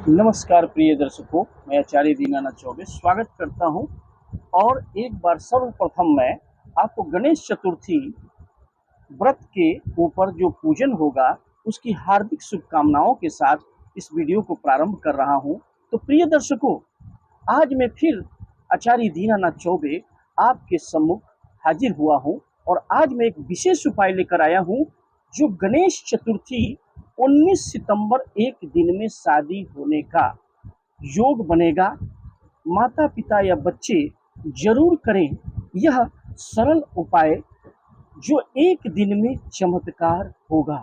नमस्कार प्रिय दर्शकों, मैं आचार्य दीनानाथ चौबे स्वागत करता हूं। और एक बार सर्वप्रथम मैं आपको गणेश चतुर्थी व्रत के ऊपर जो पूजन होगा उसकी हार्दिक शुभकामनाओं के साथ इस वीडियो को प्रारंभ कर रहा हूं। तो प्रिय दर्शकों, आज मैं फिर आचार्य दीनानाथ चौबे आपके सम्मुख हाजिर हुआ हूं और आज मैं एक विशेष उपाय लेकर आया हूं जो गणेश चतुर्थी 19 सितंबर एक दिन में शादी होने का योग बनेगा। माता पिता या बच्चे जरूर करें यह सरल उपाय जो एक दिन में चमत्कार होगा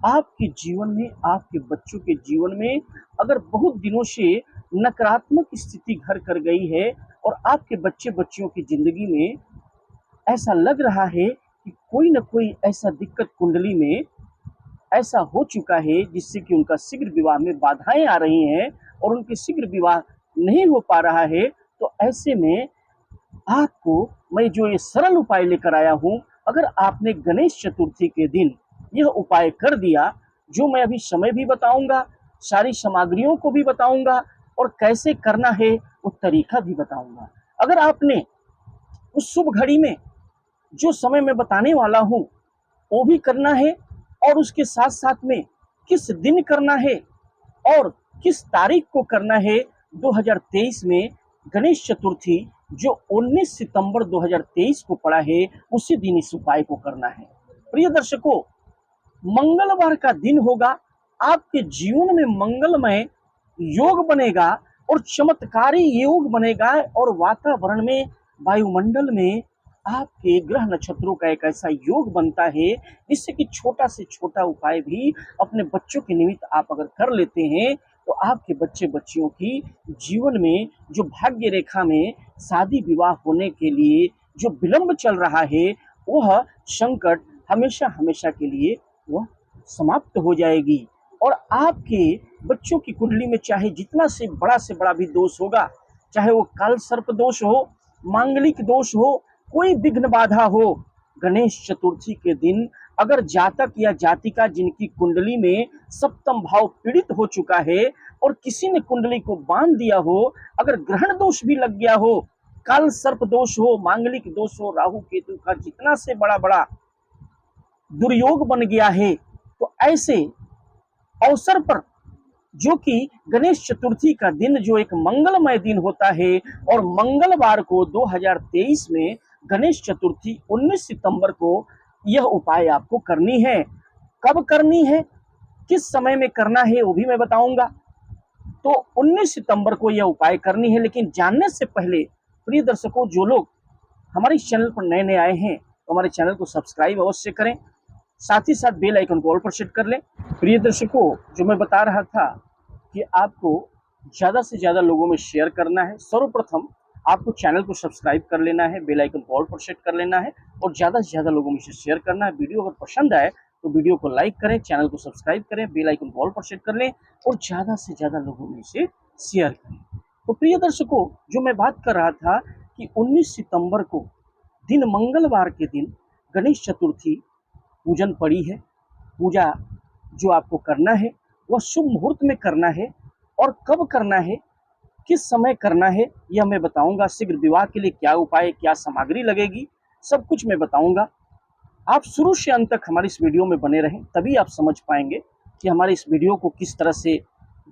आपके जीवन में, आपके बच्चों के जीवन में। अगर बहुत दिनों से नकारात्मक स्थिति घर कर गई है और आपके बच्चे बच्चियों की जिंदगी में ऐसा लग रहा है कि कोई न कोई ऐसा दिक्कत कुंडली में ऐसा हो चुका है जिससे कि उनका शीघ्र विवाह में बाधाएं आ रही हैं और उनके शीघ्र विवाह नहीं हो पा रहा है, तो ऐसे में आपको मैं जो ये सरल उपाय लेकर आया हूं, अगर आपने गणेश चतुर्थी के दिन यह उपाय कर दिया, जो मैं अभी समय भी बताऊंगा, सारी सामग्रियों को भी बताऊंगा और कैसे करना है वो तरीका भी बताऊंगा। अगर आपने उस शुभ घड़ी में जो समय मैं बताने वाला हूं वो भी करना है और उसके साथ साथ में किस दिन करना है और किस तारीख को करना है 2023 में गणेश चतुर्थी जो 19 सितंबर 2023 को पड़ा है, उसी दिन इस उपाय को करना है। प्रिय दर्शकों, मंगलवार का दिन होगा, आपके जीवन में मंगलमय योग बनेगा और चमत्कारी योग बनेगा और वातावरण में, वायुमंडल में आपके ग्रह नक्षत्रों का एक ऐसा योग बनता है जिससे कि छोटा से छोटा उपाय भी अपने बच्चों के निमित्त आप अगर कर लेते हैं तो आपके बच्चे बच्चियों की जीवन में जो भाग्य रेखा में शादी विवाह होने के लिए जो विलंब चल रहा है वह संकट हमेशा हमेशा के लिए वह समाप्त हो जाएगी। और आपके बच्चों की कुंडली में चाहे जितना से बड़ा भी दोष होगा, चाहे वो काल सर्प दोष हो, मांगलिक दोष हो, कोई विघ्न बाधा हो, गणेश चतुर्थी के दिन अगर जातक या जातिका जिनकी कुंडली में सप्तम भाव पीड़ित हो चुका है और किसी ने कुंडली को बांध दिया हो, अगर ग्रहण दोष भी लग गया हो, काल सर्प दोष हो, मांगलिक दोष हो, राहु केतु का जितना से बड़ा बड़ा दुर्योग बन गया है, तो ऐसे अवसर पर जो कि गणेश चतुर्थी का दिन जो एक मंगलमय दिन होता है और मंगलवार को 2023 में गणेश चतुर्थी 19 सितंबर को यह उपाय आपको करनी है। कब करनी है, किस समय में करना है वो भी मैं बताऊंगा। तो 19 सितंबर को यह उपाय करनी है, लेकिन जानने से पहले प्रिय दर्शकों, जो लोग हमारे इस चैनल पर नए नए आए हैं तो हमारे चैनल को सब्सक्राइब अवश्य करें, साथ ही साथ बेल आइकन को ऑल पर सेट कर लें। प्रिय दर्शकों, जो मैं बता रहा था कि आपको ज़्यादा से ज़्यादा लोगों में शेयर करना है। सर्वप्रथम आपको चैनल को सब्सक्राइब कर लेना है, बेल आइकन को ऑल पर सेट कर लेना है और ज़्यादा से ज़्यादा लोगों में से शेयर करना है। वीडियो अगर पसंद आए तो वीडियो को लाइक करें, चैनल को सब्सक्राइब करें, बेल आइकन को ऑल पर सेट कर लें और ज़्यादा से ज़्यादा लोगों में से शेयर करें। तो प्रिय दर्शकों, जो मैं बात कर रहा था कि 19 सितंबर को दिन मंगलवार के दिन गणेश चतुर्थी पूजन पड़ी है। पूजा जो आपको करना है वह शुभ मुहूर्त में करना है और कब करना है, किस समय करना है, यह मैं बताऊंगा। शीघ्र विवाह के लिए क्या उपाय, क्या सामग्री लगेगी, सब कुछ मैं बताऊंगा। आप शुरू से अंत तक हमारी इस वीडियो में बने रहें, तभी आप समझ पाएंगे कि हमारे इस वीडियो को किस तरह से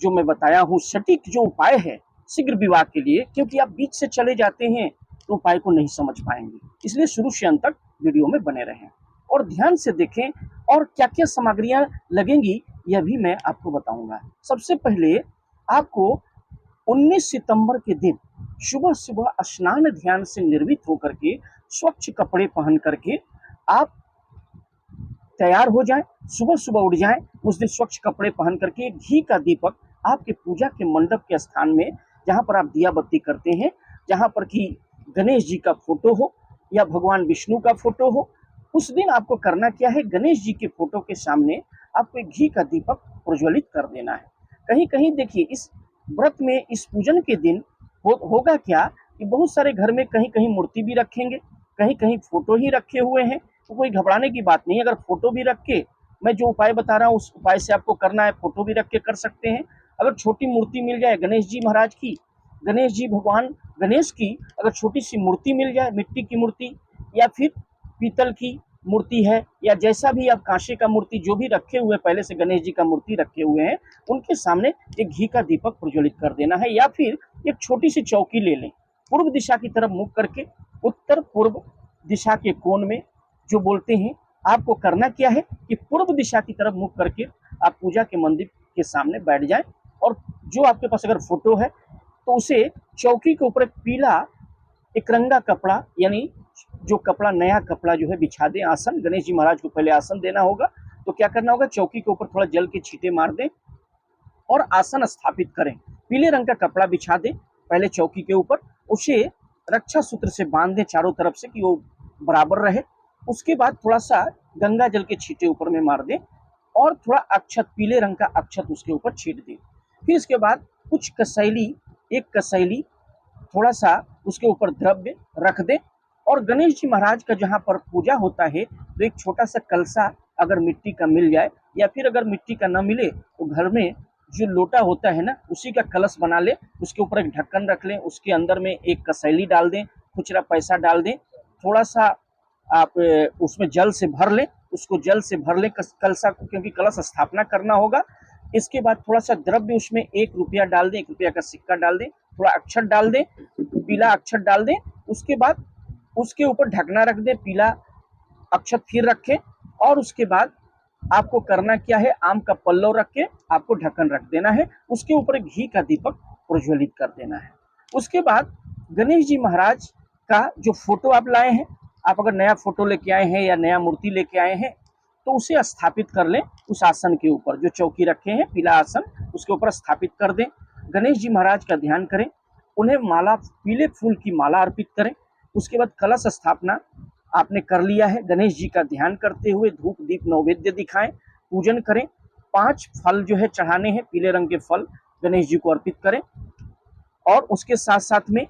जो मैं बताया हूँ सटीक जो उपाय है शीघ्र विवाह के लिए, क्योंकि आप बीच से चले जाते हैं तो उपाय को नहीं समझ पाएंगे। इसलिए शुरू से अंत तक वीडियो में बने रहें और ध्यान से देखें और क्या क्या सामग्रियां लगेंगी यह भी मैं आपको बताऊंगा। सबसे पहले आपको 19 सितंबर के दिन सुबह सुबह स्नान ध्यान से निर्मित होकर के स्वच्छ कपड़े पहन करके आप तैयार हो जाएं, सुबह सुबह उठ जाएं। उस दिन स्वच्छ कपड़े पहन करके घी का दीपक आपके पूजा के मंडप के स्थान में, जहां पर आप दिया बत्ती करते हैं, जहां पर कि गणेश जी का फोटो हो या भगवान विष्णु का फोटो हो, उस दिन आपको करना क्या है, गणेश जी के फोटो के सामने आपको घी का दीपक प्रज्वलित कर देना है। कहीं कहीं देखिए इस व्रत में, इस पूजन के दिन होगा क्या कि बहुत सारे घर में कहीं कहीं मूर्ति भी रखेंगे, कहीं कहीं फोटो ही रखे हुए हैं, तो कोई घबराने की बात नहीं है। अगर फोटो भी रख के, मैं जो उपाय बता रहा हूँ उस उपाय से आपको करना है, फोटो भी रख के कर सकते हैं। अगर छोटी मूर्ति मिल जाए गणेश जी महाराज की, गणेश जी भगवान गणेश की अगर छोटी सी मूर्ति मिल जाए, मिट्टी की मूर्ति या फिर पीतल की मूर्ति है या जैसा भी आप कांसे का मूर्ति जो भी रखे हुए पहले से गणेश जी का मूर्ति रखे हुए हैं, उनके सामने एक घी का दीपक प्रज्वलित कर देना है। या फिर एक छोटी सी चौकी ले लें, पूर्व दिशा की तरफ मुख करके उत्तर पूर्व दिशा के कोण में जो बोलते हैं, आपको करना क्या है कि पूर्व दिशा की तरफ मुख करके आप पूजा के मंदिर के सामने बैठ जाएं और जो आपके पास अगर फोटो है तो उसे चौकी के ऊपर एक पीला एक रंगा कपड़ा यानी जो कपड़ा नया कपड़ा जो है बिछा दें। आसन गणेश जी महाराज को पहले आसन देना होगा, तो क्या करना होगा, चौकी के ऊपर थोड़ा जल के छींटे मार दें और आसन स्थापित करें। पीले रंग का कपड़ा बिछा दें पहले चौकी के ऊपर, उसे रक्षा सूत्र से बांध दें चारों तरफ से कि वो बराबर रहे। उसके बाद थोड़ा सा गंगा जल के छींटे ऊपर में मार दें और थोड़ा अक्षत पीले रंग का अक्षत उसके ऊपर छींट दें। फिर इसके बाद कुछ कसैली, एक कसैली थोड़ा सा उसके ऊपर द्रव्य रख दें और गणेश जी महाराज का जहाँ पर पूजा होता है तो एक छोटा सा कलसा अगर मिट्टी का मिल जाए या फिर अगर मिट्टी का न मिले तो घर में जो लोटा होता है ना उसी का कलश बना ले, उसके ऊपर एक ढक्कन रख लें, उसके अंदर में एक कसैली डाल दें, खुचरा पैसा डाल दें, थोड़ा सा आप उसमें जल से भर लें, उसको जल से भर लें कलसा को, क्योंकि कलश स्थापना करना होगा। इसके बाद थोड़ा सा द्रव्य उसमें 1 रुपया डाल दें, 1 रुपया का सिक्का डाल दें, थोड़ा अक्षर डाल दें, पीला अक्षर डाल दें। उसके बाद उसके ऊपर ढकना रख दें, पीला अक्षत फिर रखें और उसके बाद आपको करना क्या है, आम का पल्लव रख के आपको ढक्कन रख देना है, उसके ऊपर घी का दीपक प्रज्वलित कर देना है। उसके बाद गणेश जी महाराज का जो फोटो आप लाए हैं, आप अगर नया फोटो लेके आए हैं या नया मूर्ति लेके आए हैं तो उसे स्थापित कर लें उस आसन के ऊपर, जो चौकी रखे हैं पीला आसन उसके ऊपर स्थापित कर दें। गणेश जी महाराज का ध्यान करें, उन्हें माला पीले फूल की माला अर्पित करें। उसके बाद कलश स्थापना आपने कर लिया है, गणेश जी का ध्यान करते हुए धूप दीप नैवेद्य दिखाएं, पूजन करें। 5 फल जो है चढ़ाने हैं, पीले रंग के फल गणेश जी को अर्पित करें और उसके साथ साथ में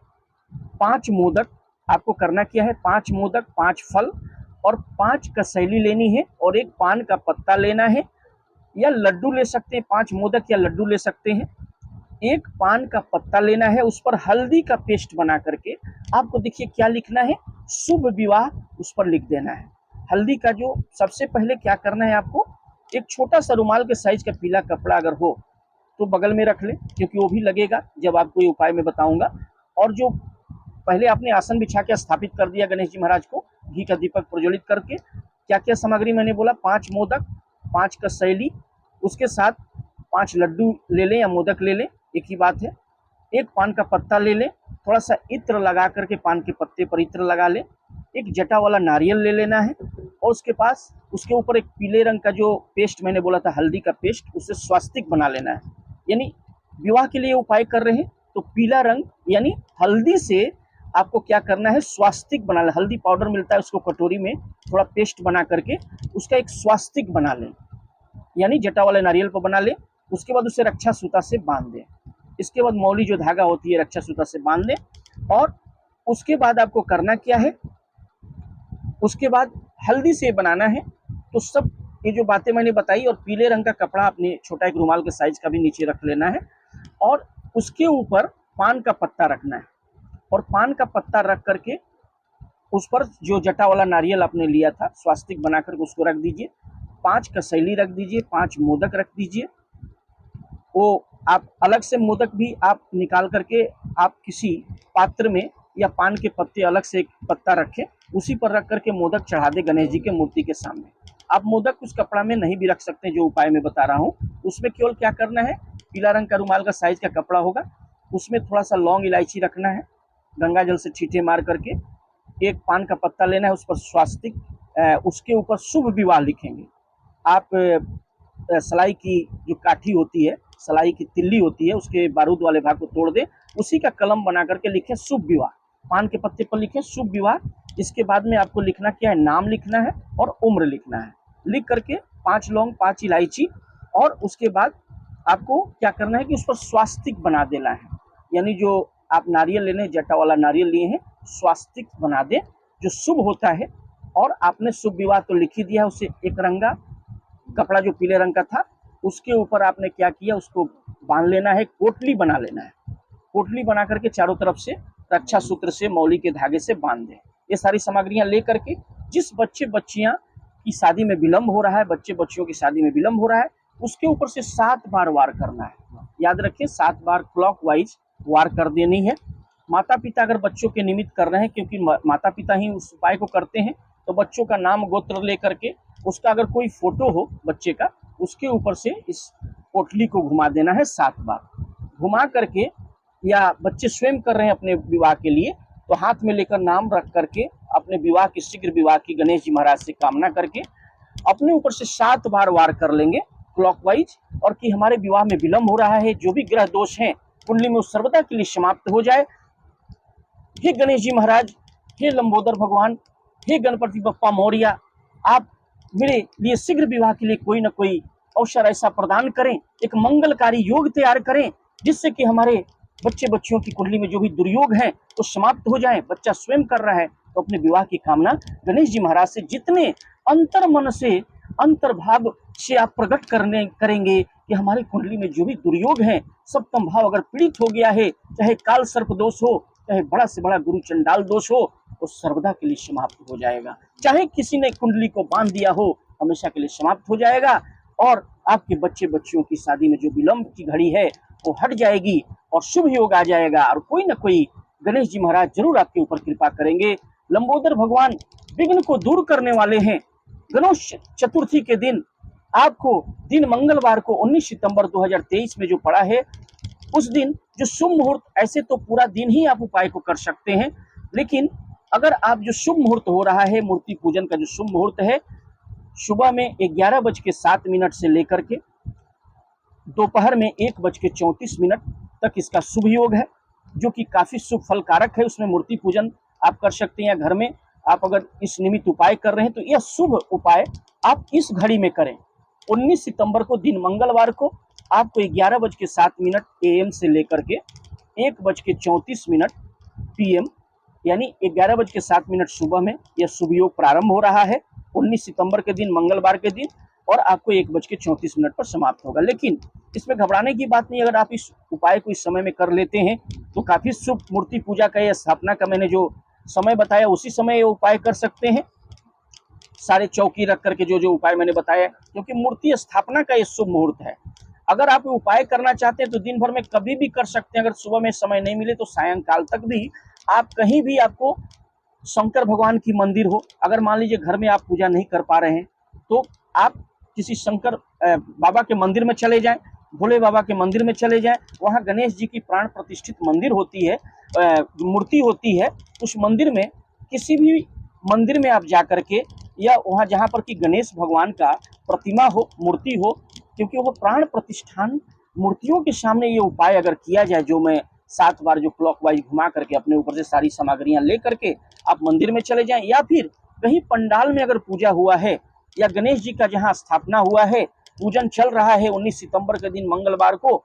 5 मोदक आपको करना क्या है, 5 मोदक, 5 फल और 5 कसैली लेनी है और एक पान का पत्ता लेना है या लड्डू ले सकते हैं, 5 मोदक या लड्डू ले सकते हैं। एक पान का पत्ता लेना है, उस पर हल्दी का पेस्ट बना करके आपको देखिए क्या लिखना है, शुभ विवाह उस पर लिख देना है। हल्दी का जो सबसे पहले क्या करना है, आपको एक छोटा सा रुमाल के साइज का पीला कपड़ा अगर हो तो बगल में रख ले, क्योंकि वो भी लगेगा जब आपको ये उपाय मैं बताऊंगा। और जो पहले आपने आसन बिछा के स्थापित कर दिया गणेश जी महाराज को घी का दीपक प्रज्वलित करके, क्या क्या सामग्री मैंने बोला, 5 मोदक, 5 कसैली, उसके साथ 5 लड्डू ले लें या मोदक ले लें, एक ही बात है। एक पान का पत्ता ले लें, थोड़ा सा इत्र लगा करके पान के पत्ते पर इत्र लगा लें। एक जटा वाला नारियल ले लेना है और उसके पास उसके ऊपर एक पीले रंग का जो पेस्ट मैंने बोला था हल्दी का पेस्ट, उससे स्वास्तिक बना लेना है। यानी विवाह के लिए उपाय कर रहे हैं तो पीला रंग यानी हल्दी से आपको क्या करना है, स्वास्तिक बना लें। हल्दी पाउडर मिलता है, उसको कटोरी में थोड़ा पेस्ट बना करके उसका एक स्वास्तिक बना लें, यानी जटा वाले नारियल पर बना लें। उसके बाद उसे रक्षा सूता से बांध दें। इसके बाद मौली जो धागा होती है रक्षा सूता से बांध लें और उसके बाद आपको करना क्या है, उसके बाद हल्दी से बनाना है। तो सब ये जो बातें मैंने बताई और पीले रंग का कपड़ा अपने छोटा एक रुमाल के साइज का भी नीचे रख लेना है और उसके ऊपर पान का पत्ता रखना है और पान का पत्ता रख करके उस पर जो जटा वाला नारियल आपने लिया था स्वास्तिक बना करके उसको रख दीजिए। 5 कसैली रख दीजिए, 5 मोदक रख दीजिए। वो आप अलग से मोदक भी आप निकाल करके आप किसी पात्र में या पान के पत्ते अलग से एक पत्ता रखें, उसी पर रख करके मोदक चढ़ा दे गणेश जी के मूर्ति के सामने। आप मोदक उस कपड़ा में नहीं भी रख सकते, जो उपाय मैं बता रहा हूँ उसमें केवल क्या करना है, पीला रंग का रुमाल का साइज का कपड़ा होगा, उसमें थोड़ा सा लौंग इलायची रखना है, गंगा जल से छींटे मार करके एक पान का पत्ता लेना है, उस पर स्वास्तिक, उसके ऊपर शुभ विवाह लिखेंगे। आप सलाई की जो काठी होती है, सलाई की तिल्ली होती है, उसके बारूद वाले भाग को तोड़ दें, उसी का कलम बना करके लिखें शुभ विवाह, पान के पत्ते पर लिखें शुभ विवाह। इसके बाद में आपको लिखना क्या है, नाम लिखना है और उम्र लिखना है। लिख करके 5 लौंग 5 इलायची और उसके बाद आपको क्या करना है कि उस पर स्वास्तिक बना देना है। यानी जो आप नारियल लेने जटा वाला नारियल लिए हैं, स्वास्तिक बना दें जो शुभ होता है। और आपने शुभ विवाह तो लिख ही दिया, उसे एक रंगा कपड़ा जो पीले रंग का था उसके ऊपर आपने क्या किया, उसको बांध लेना है, कोटली बना लेना है। कोटली बना करके चारों तरफ से रक्षा सूत्र से, मौली के धागे से बांध दें। ये सारी सामग्रियां ले करके जिस बच्चे बच्चियां की शादी में विलम्ब हो रहा है, बच्चे बच्चियों की शादी में विलम्ब हो रहा है, उसके ऊपर से 7 बार वार करना है। याद रखिए 7 बार क्लॉकवाइज वार कर देनी है। माता पिता अगर बच्चों के निमित्त कर रहे हैं, क्योंकि माता पिता ही उस उपाय को करते हैं, तो बच्चों का नाम गोत्र ले करके उसका अगर कोई फोटो हो बच्चे का, उसके ऊपर से इस पोटली को घुमा देना है 7 बार। घुमा करके, या बच्चे स्वयं कर रहे हैं अपने विवाह के लिए, तो हाथ में लेकर नाम रख करके अपने विवाह की, शीघ्र विवाह की गणेश जी महाराज से कामना करके अपने ऊपर से 7 बार वार कर लेंगे क्लॉकवाइज, और कि हमारे विवाह में विलम्ब हो रहा है, जो भी ग्रह दोष हैं कुंडली में, उस सर्वदा के लिए समाप्त हो जाए। हे गणेश जी महाराज, हे लंबोदर भगवान, हे गणपति बप्पा मौर्य, आप मेरे लिए शीघ्र विवाह के लिए कोई ना कोई अवसर ऐसा प्रदान करें, एक मंगलकारी योग तैयार करें, जिससे कि हमारे बच्चे बच्चियों की कुंडली में जो भी दुर्योग है तो समाप्त हो जाए। बच्चा स्वयं कर रहा है तो अपने विवाह की कामना गणेश जी महाराज से जितने अंतर मन से, अंतर्भाव से आप प्रकट करेंगे कि हमारी कुंडली में जो भी दुर्योग है, सप्तम भाव अगर पीड़ित हो गया है, चाहे काल सर्प दोष हो, चाहे बड़ा से बड़ा गुरु चंडाल दोष हो, वो सर्वदा के लिए समाप्त हो जाएगा। चाहे किसी ने कुंडली को बांध दिया हो, हमेशा के लिए समाप्त हो जाएगा। और आपके बच्चे बच्चियों की शादी में जो विलंब की घड़ी है वो हट जाएगी और शुभ योग आ जाएगा, और कोई ना कोई गणेश जी महाराज जरूर आपके ऊपर कृपा करेंगे। लंबोदर भगवान विघ्न को दूर करने वाले हैं। गणेश चतुर्थी के दिन आपको, दिन मंगलवार को 19 सितंबर 2023 में जो पड़ा है, उस दिन जो शुभ मुहूर्त, ऐसे तो पूरा दिन ही आप उपाय को कर सकते हैं, लेकिन अगर आप जो शुभ मुहूर्त हो रहा है, मूर्ति पूजन का जो शुभ मुहूर्त है, सुबह में 11:07 से लेकर के दोपहर में 1:34 तक इसका शुभ योग है, जो कि काफी शुभ फलकारक है। उसमें मूर्ति पूजन आप कर सकते हैं, या घर में आप अगर इस निमित्त उपाय कर रहे हैं तो यह शुभ उपाय आप इस घड़ी में करें। 19 सितंबर को दिन मंगलवार को आपको 11:07 AM से लेकर के 1:34 PM, यानी 11:07 सुबह में यह शुभ योग प्रारंभ हो रहा है 19 सितंबर के दिन, मंगलवार के दिन, और आपको 1:34 पर समाप्त होगा। लेकिन इसमें घबराने की बात नहीं, अगर आप इस उपाय को इस समय में कर लेते हैं तो काफी शुभ। मूर्ति पूजा का या स्थापना का मैंने जो समय बताया उसी समय ये उपाय कर सकते हैं, सारे चौकी रख करके जो उपाय मैंने बताया, क्योंकि मूर्ति स्थापना का ये शुभ मुहूर्त है। अगर आप उपाय करना चाहते हैं तो दिन भर में कभी भी कर सकते हैं। अगर सुबह में समय नहीं मिले तो सायंकाल तक भी आप कहीं भी, आपको शंकर भगवान की मंदिर हो, अगर मान लीजिए घर में आप पूजा नहीं कर पा रहे हैं तो आप किसी शंकर बाबा के मंदिर में चले जाएं, भोले बाबा के मंदिर में चले जाएं। वहाँ गणेश जी की प्राण प्रतिष्ठित मंदिर होती है, मूर्ति होती है। उस मंदिर में, किसी भी मंदिर में आप जा करके, या वहाँ जहाँ पर कि गणेश भगवान का प्रतिमा हो, मूर्ति हो, क्योंकि वो प्राण प्रतिष्ठान मूर्तियों के सामने ये उपाय अगर किया जाए, जो मैं 7 बार जो क्लॉकवाइज घुमा करके अपने ऊपर से सारी सामग्रियां ले करके आप मंदिर में चले जाएं, या फिर कहीं पंडाल में अगर पूजा हुआ है, या गणेश जी का जहां स्थापना हुआ है, पूजन चल रहा है 19 सितंबर के दिन मंगलवार को,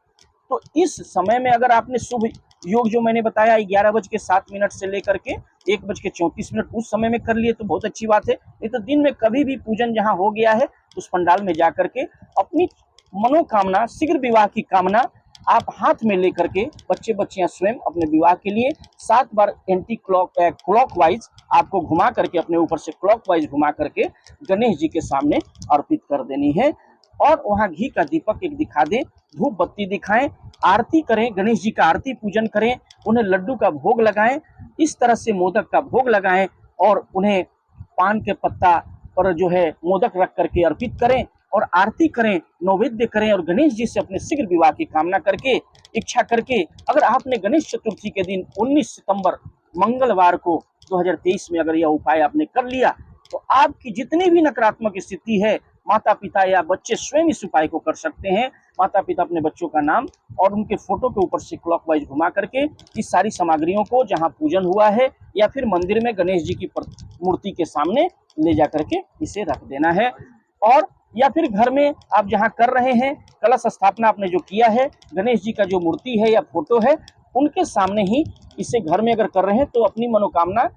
तो इस समय में अगर आपने शुभ योग जो मैंने बताया 11:07 से लेकर के 1:34 उस समय में कर लिए तो बहुत अच्छी बात है। नहीं तो दिन में कभी भी पूजन जहां हो गया है उस पंडाल में जा करके अपनी मनोकामना, शीघ्र विवाह की कामना आप हाथ में लेकर के, बच्चे बच्चियां स्वयं अपने विवाह के लिए 7 बार एंटी क्लॉकवाइज आपको घुमा करके, अपने ऊपर से क्लॉकवाइज घुमा करके गणेश जी के सामने अर्पित कर देनी है। और वहां घी का दीपक एक दिखा दें, धूप बत्ती दिखाएं, आरती करें, गणेश जी का आरती पूजन करें, उन्हें लड्डू का भोग लगाएं, इस तरह से मोदक का भोग लगाएं, और उन्हें पान के पत्ता पर जो है मोदक रख करके अर्पित करें और आरती करें, नैवेद्य करें, और गणेश जी से अपने शीघ्र विवाह की कामना करके, इच्छा करके, अगर आपने गणेश चतुर्थी के दिन 19 सितंबर मंगलवार को 2023 में अगर यह उपाय आपने कर लिया तो आपकी जितनी भी नकारात्मक स्थिति है, माता पिता या बच्चे स्वयं इस उपाय को कर सकते हैं। माता पिता अपने बच्चों का नाम और उनके फोटो के ऊपर से क्लॉकवाइज घुमा करके इस सारी सामग्रियों को जहां पूजन हुआ है या फिर मंदिर में गणेश जी की मूर्ति के सामने ले जा करके इसे रख देना है। और या फिर घर में आप जहां कर रहे हैं, कलश स्थापना आपने जो किया है, गणेश जी का जो मूर्ति है या फोटो है, उनके सामने ही इसे घर में अगर कर रहे हैं तो अपनी मनोकामना,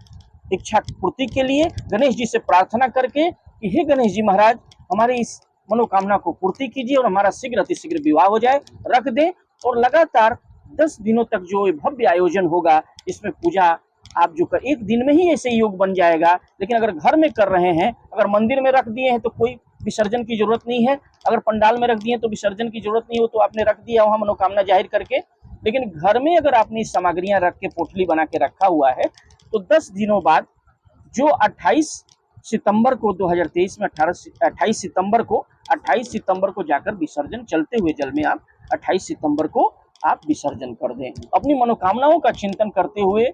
इच्छा पूर्ति के लिए गणेश जी से प्रार्थना करके कि हे गणेश जी महाराज, हमारे इस मनोकामना को पूर्ति कीजिए और हमारा शीघ्र अतिशीघ्र विवाह हो जाए, रख दें। और लगातार 10 दिनों तक जो ये भव्य आयोजन होगा, इसमें पूजा आप जो कर, एक दिन में ही ऐसे योग बन जाएगा। लेकिन अगर घर में कर रहे हैं, अगर मंदिर में रख दिए हैं तो कोई विसर्जन की जरूरत नहीं है, अगर पंडाल में रख दिए तो विसर्जन की जरूरत नहीं हो, तो आपने रख दिया वहां मनोकामना जाहिर करके। लेकिन घर में अगर आपने सामग्रियां रख के पोटली बना के रखा हुआ है, तो 10 दिनों बाद जो 28 सितंबर को 2023 में 28 सितंबर को जाकर विसर्जन, चलते हुए जल में आप 28 सितंबर को आप विसर्जन कर दें, अपनी मनोकामनाओं का चिंतन करते हुए।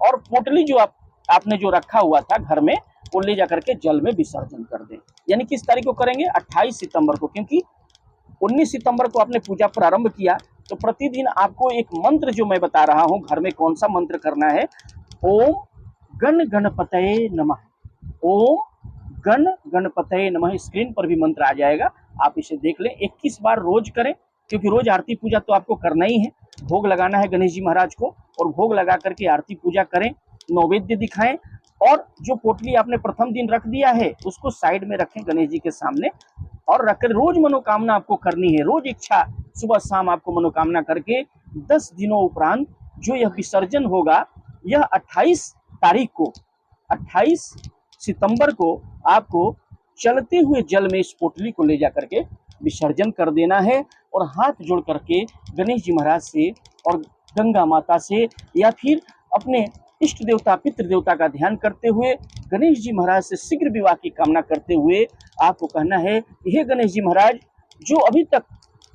और पोटली जो आपने जो रखा हुआ था घर में, वो ले जाकर के जल में विसर्जन कर दें। यानी किस तारीख को करेंगे? 28 सितंबर को, क्योंकि 19 सितंबर को आपने पूजा प्रारंभ किया। तो प्रतिदिन आपको एक मंत्र जो मैं बता रहा हूं, घर में कौन सा मंत्र करना है, ओम गण गणपतये नमः, ओम गण गणपतये नमः। स्क्रीन पर भी मंत्र आ जाएगा, आप इसे देख लें। 21 बार रोज करें, क्योंकि रोज आरती पूजा तो आपको करना ही है, भोग लगाना है गणेश जी महाराज को, और भोग लगा करके आरती पूजा करें, नैवेद्य दिखाएं। और जो पोटली आपने प्रथम दिन रख दिया है, उसको साइड में रखें गणेश जी के सामने, और रखकर रोज मनोकामना आपको करनी है, रोज इच्छा सुबह शाम आपको मनोकामना करके 10 दिनों उपरांत जो यह विसर्जन होगा, यह 28 तारीख को, 28 सितंबर को आपको चलते हुए जल में इस पोटली को ले जा करके विसर्जन कर देना है। और हाथ जोड़ करके गणेश जी महाराज से और गंगा माता से, या फिर अपने इष्ट देवता पितृ देवता का ध्यान करते हुए गणेश जी महाराज से शीघ्र विवाह की कामना करते हुए आपको कहना है, हे गणेश जी महाराज, जो अभी तक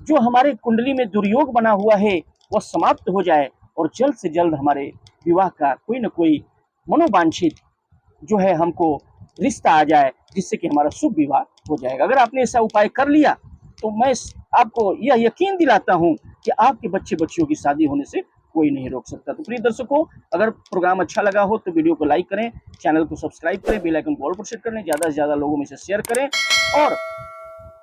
जो हमारे कुंडली में दुर्योग बना हुआ है वह समाप्त हो जाए, और जल्द से जल्द हमारे विवाह का कोई न कोई मनोवांछित जो है हमको रिश्ता आ जाए, जिससे कि हमारा शुभ विवाह हो जाएगा। अगर आपने ऐसा उपाय कर लिया, तो मैं आपको यह यकीन दिलाता हूं कि आपके बच्चे बच्चियों की शादी होने से कोई नहीं रोक सकता। तो प्रिय दर्शकों, अगर प्रोग्राम अच्छा लगा हो तो वीडियो को लाइक करें, चैनल को सब्सक्राइब करें, बेल आइकन को ऑल पर सेट करें, ज्यादा से ज्यादा लोगों में से शेयर करें। और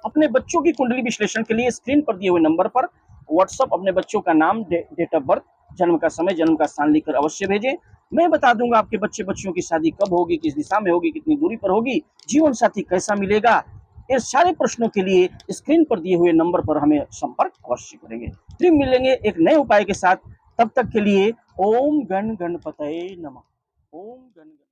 अपने बच्चों की कुंडली विश्लेषण के लिए स्क्रीन पर दिए हुए नंबर पर व्हाट्सएप अपने बच्चों का नाम, डेट ऑफ बर्थ, जन्म का समय, जन्म का स्थान लिखकर अवश्य भेजें। मैं बता दूंगा आपके बच्चे बच्चियों की शादी कब होगी, किस दिशा में होगी, कितनी दूरी पर होगी, जीवन साथी कैसा मिलेगा। ये सारे प्रश्नों के लिए स्क्रीन पर दिए हुए नंबर पर हमें संपर्क अवश्य करेंगे। फिर मिलेंगे एक नए उपाय के साथ, तब तक के लिए ओम गण गणपतये नमः। ओम गण